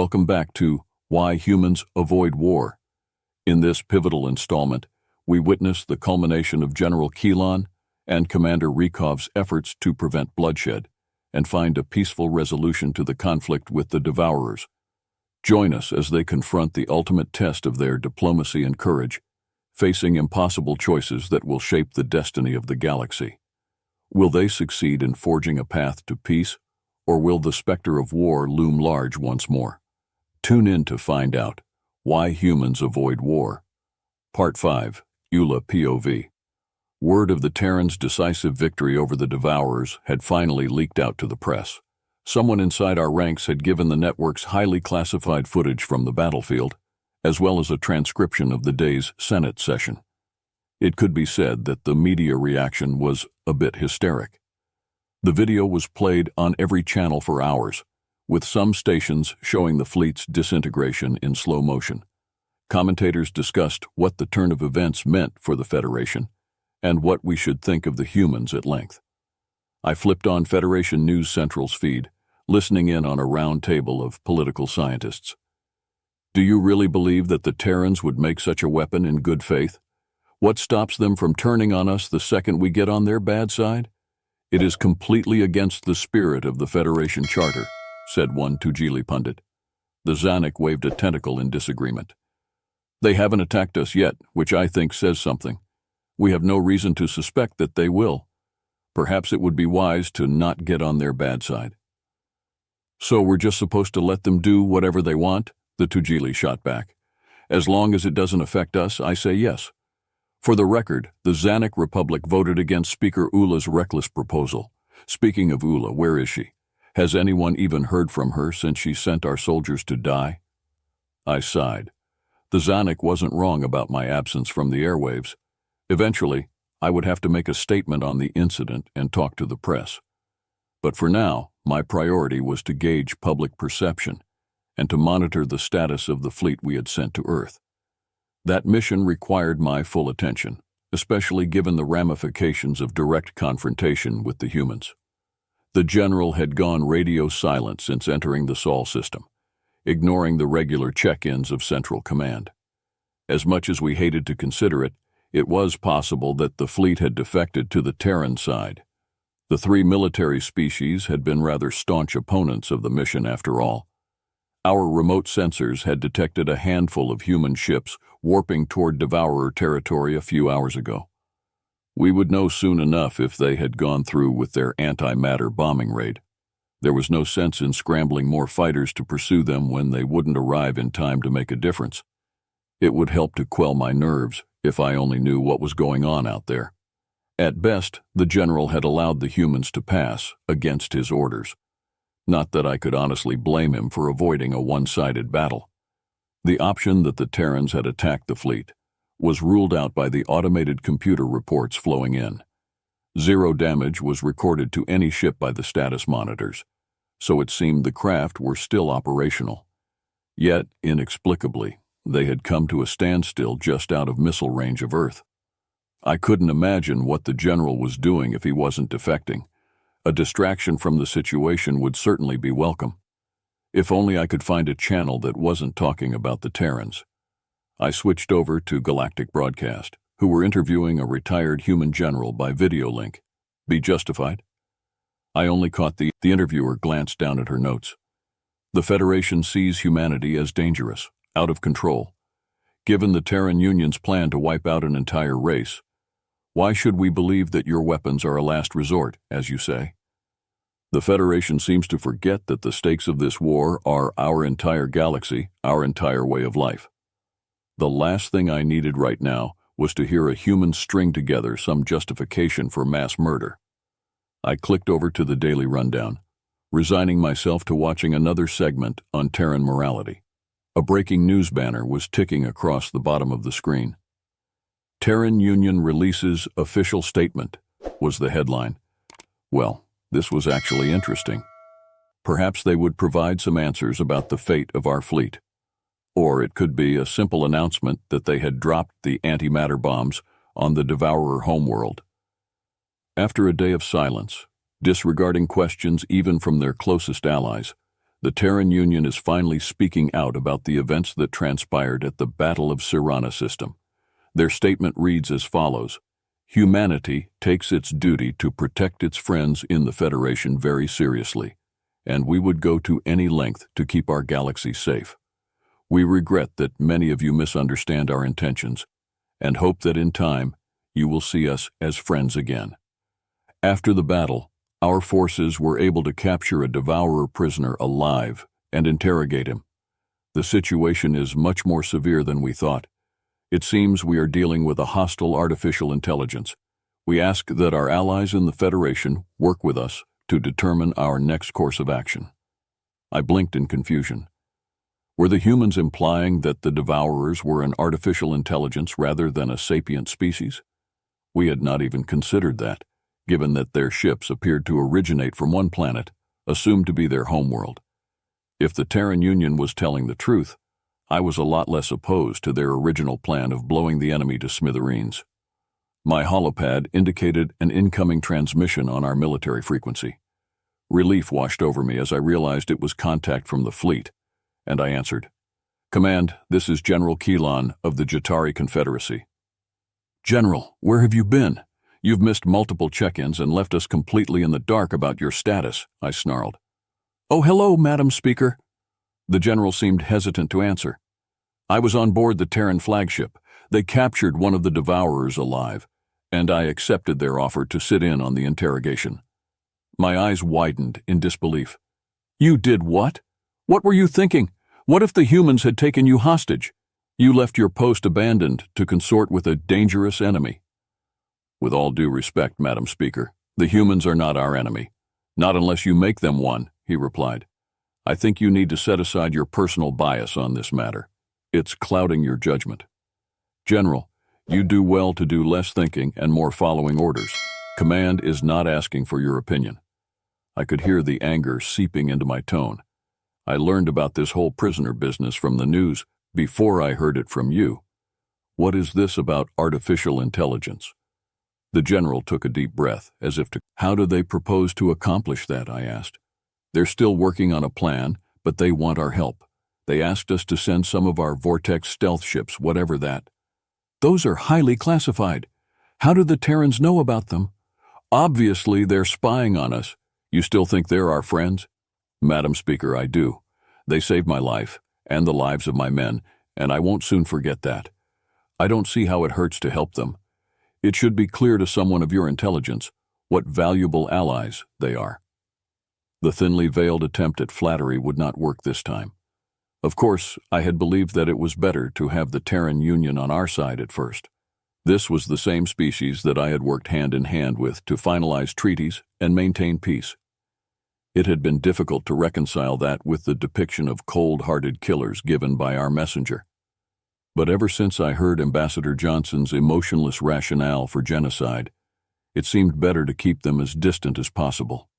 Welcome back to Why Humans Avoid War. In this pivotal installment, we witness the culmination of General Kelon and Commander Rekov's efforts to prevent bloodshed and find a peaceful resolution to the conflict with the Devourers. Join us as they confront the ultimate test of their diplomacy and courage, facing impossible choices that will shape the destiny of the galaxy. Will they succeed in forging a path to peace, or will the specter of war loom large once more? Tune in to find out Why Humans Avoid War. Part 5, Ula POV. Word of the Terrans' decisive victory over the Devourers had finally leaked out to the press. Someone inside our ranks had given the networks highly classified footage from the battlefield, as well as a transcription of the day's Senate session. It could be said that the media reaction was a bit hysteric. The video was played on every channel for hours, with some stations showing the fleet's disintegration in slow motion. Commentators discussed what the turn of events meant for the Federation and what we should think of the humans at length. I flipped on Federation News Central's feed, listening in on a round table of political scientists. Do you really believe that the Terrans would make such a weapon in good faith? What stops them from turning on us the second we get on their bad side? It is completely against the spirit of the Federation Charter, said one Tujili pundit. The Zanuck waved a tentacle in disagreement. They haven't attacked us yet, which I think says something. We have no reason to suspect that they will. Perhaps it would be wise to not get on their bad side. So we're just supposed to let them do whatever they want? The Tujili shot back. As long as it doesn't affect us, I say yes. For the record, the Zanuck Republic voted against Speaker Ula's reckless proposal. Speaking of Ula, where is she? Has anyone even heard from her since she sent our soldiers to die? I sighed. The Zanuck wasn't wrong about my absence from the airwaves. Eventually, I would have to make a statement on the incident and talk to the press. But for now, my priority was to gauge public perception and to monitor the status of the fleet we had sent to Earth. That mission required my full attention, especially given the ramifications of direct confrontation with the humans. The General had gone radio silent since entering the Sol system, ignoring the regular check-ins of Central Command. As much as we hated to consider it, it was possible that the fleet had defected to the Terran side. The three military species had been rather staunch opponents of the mission after all. Our remote sensors had detected a handful of human ships warping toward Devourer territory a few hours ago. We would know soon enough if they had gone through with their antimatter bombing raid. There was no sense in scrambling more fighters to pursue them when they wouldn't arrive in time to make a difference. It would help to quell my nerves if I only knew what was going on out there. At best, the General had allowed the humans to pass against his orders. Not that I could honestly blame him for avoiding a one-sided battle. The option that the Terrans had attacked the fleet was ruled out by the automated computer reports flowing in. 0 damage was recorded to any ship by the status monitors, so it seemed the craft were still operational. Yet, inexplicably, they had come to a standstill just out of missile range of Earth. I couldn't imagine what the General was doing if he wasn't defecting. A distraction from the situation would certainly be welcome. If only I could find a channel that wasn't talking about the Terrans. I switched over to Galactic Broadcast, who were interviewing a retired human general by video link. Be justified? I only caught the interviewer glance down at her notes. The Federation sees humanity as dangerous, out of control. Given the Terran Union's plan to wipe out an entire race, why should we believe that your weapons are a last resort, as you say? The Federation seems to forget that the stakes of this war are our entire galaxy, our entire way of life. The last thing I needed right now was to hear a human string together some justification for mass murder. I clicked over to the daily rundown, resigning myself to watching another segment on Terran morality. A breaking news banner was ticking across the bottom of the screen. Terran Union releases official statement, was the headline. Well, this was actually interesting. Perhaps they would provide some answers about the fate of our fleet. Or it could be a simple announcement that they had dropped the antimatter bombs on the Devourer homeworld. After a day of silence, disregarding questions even from their closest allies, The Terran Union is finally speaking out about the events that transpired at the Battle of Sirana system. Their statement reads as follows: Humanity takes its duty to protect its friends in the Federation very seriously, and we would go to any length to keep our galaxy safe. We regret that many of you misunderstand our intentions, and hope that in time you will see us as friends again. After the battle, our forces were able to capture a Devourer prisoner alive and interrogate him. The situation is much more severe than we thought. It seems we are dealing with a hostile artificial intelligence. We ask that our allies in the Federation work with us to determine our next course of action. I blinked in confusion. Were the humans implying that the Devourers were an artificial intelligence rather than a sapient species? We had not even considered that, given that their ships appeared to originate from one planet, assumed to be their homeworld. If the Terran Union was telling the truth, I was a lot less opposed to their original plan of blowing the enemy to smithereens. My holopad indicated an incoming transmission on our military frequency. Relief washed over me as I realized it was contact from the fleet, and I answered. "Command, this is General Kelon of the Jatari Confederacy." "General, where have you been? You've missed multiple check-ins and left us completely in the dark about your status," I snarled. "Oh, hello, Madam Speaker." The general seemed hesitant to answer. "I was on board the Terran flagship. They captured one of the Devourers alive, and I accepted their offer to sit in on the interrogation." My eyes widened in disbelief. "You did what? What were you thinking? What if the humans had taken you hostage? You left your post abandoned to consort with a dangerous enemy." "With all due respect, Madam Speaker, the humans are not our enemy. Not unless you make them one," he replied. "I think you need to set aside your personal bias on this matter. It's clouding your judgment. General, you do well to do less thinking and more following orders. Command is not asking for your opinion." I could hear the anger seeping into my tone. I learned about this whole prisoner business from the news before I heard it from you. What is this about artificial intelligence? The general took a deep breath, as if to— "How do they propose to accomplish that?" I asked. "They're still working on a plan, but they want our help. They asked us to send some of our Vortex stealth ships, whatever that." "Those are highly classified. How do the Terrans know about them?" "Obviously, they're spying on us. You still think they're our friends?" "Madam Speaker, I do. They saved my life, and the lives of my men, and I won't soon forget that. I don't see how it hurts to help them. It should be clear to someone of your intelligence what valuable allies they are." The thinly veiled attempt at flattery would not work this time. Of course, I had believed that it was better to have the Terran Union on our side at first. This was the same species that I had worked hand in hand with to finalize treaties and maintain peace. It had been difficult to reconcile that with the depiction of cold-hearted killers given by our messenger. But ever since I heard Ambassador Johnson's emotionless rationale for genocide, it seemed better to keep them as distant as possible.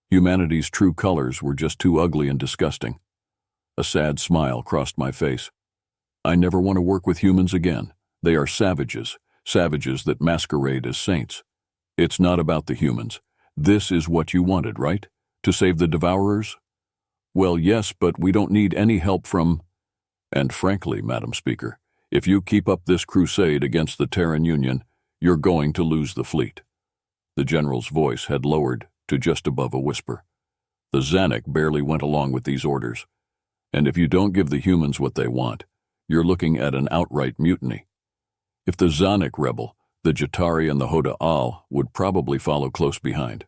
Humanity's true colors were just too ugly and disgusting. A sad smile crossed my face. I never want to work with humans again. They are savages, savages that masquerade as saints. It's not about the humans. This is what you wanted, right? To save the Devourers? Well, yes, but we don't need any help from— And frankly, Madam Speaker, if you keep up this crusade against the Terran Union, you're going to lose the fleet. The general's voice had lowered to just above a whisper. The Zanuck barely went along with these orders. And if you don't give the humans what they want, you're looking at an outright mutiny. If the Zanuck rebel, the Jatari and the Hoda-Al would probably follow close behind.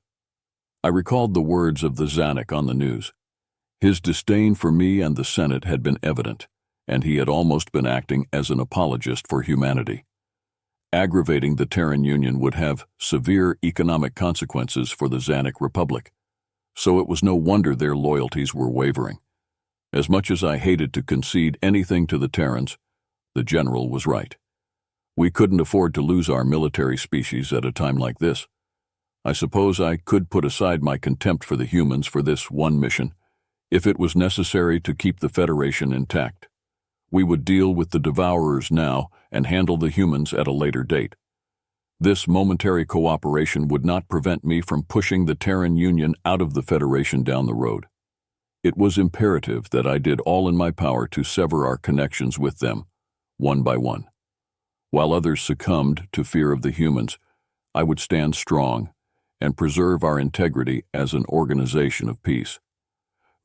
I recalled the words of the Zanuck on the news. His disdain for me and the Senate had been evident, and he had almost been acting as an apologist for humanity. Aggravating the Terran Union would have severe economic consequences for the Zanuck Republic, so it was no wonder their loyalties were wavering. As much as I hated to concede anything to the Terrans, the general was right. We couldn't afford to lose our military species at a time like this. I suppose I could put aside my contempt for the humans for this one mission, if it was necessary to keep the Federation intact. We would deal with the Devourers now and handle the humans at a later date. This momentary cooperation would not prevent me from pushing the Terran Union out of the Federation down the road. It was imperative that I did all in my power to sever our connections with them, one by one. While others succumbed to fear of the humans, I would stand strong and preserve our integrity as an organization of peace.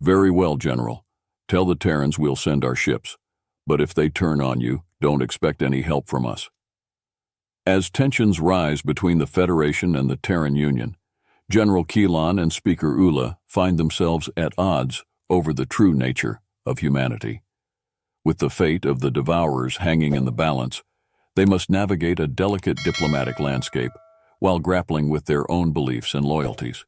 Very well, General. Tell the Terrans we'll send our ships, but if they turn on you, don't expect any help from us. As tensions rise between the Federation and the Terran Union, General Kelon and Speaker Ula find themselves at odds over the true nature of humanity. With the fate of the Devourers hanging in the balance, they must navigate a delicate diplomatic landscape while grappling with their own beliefs and loyalties.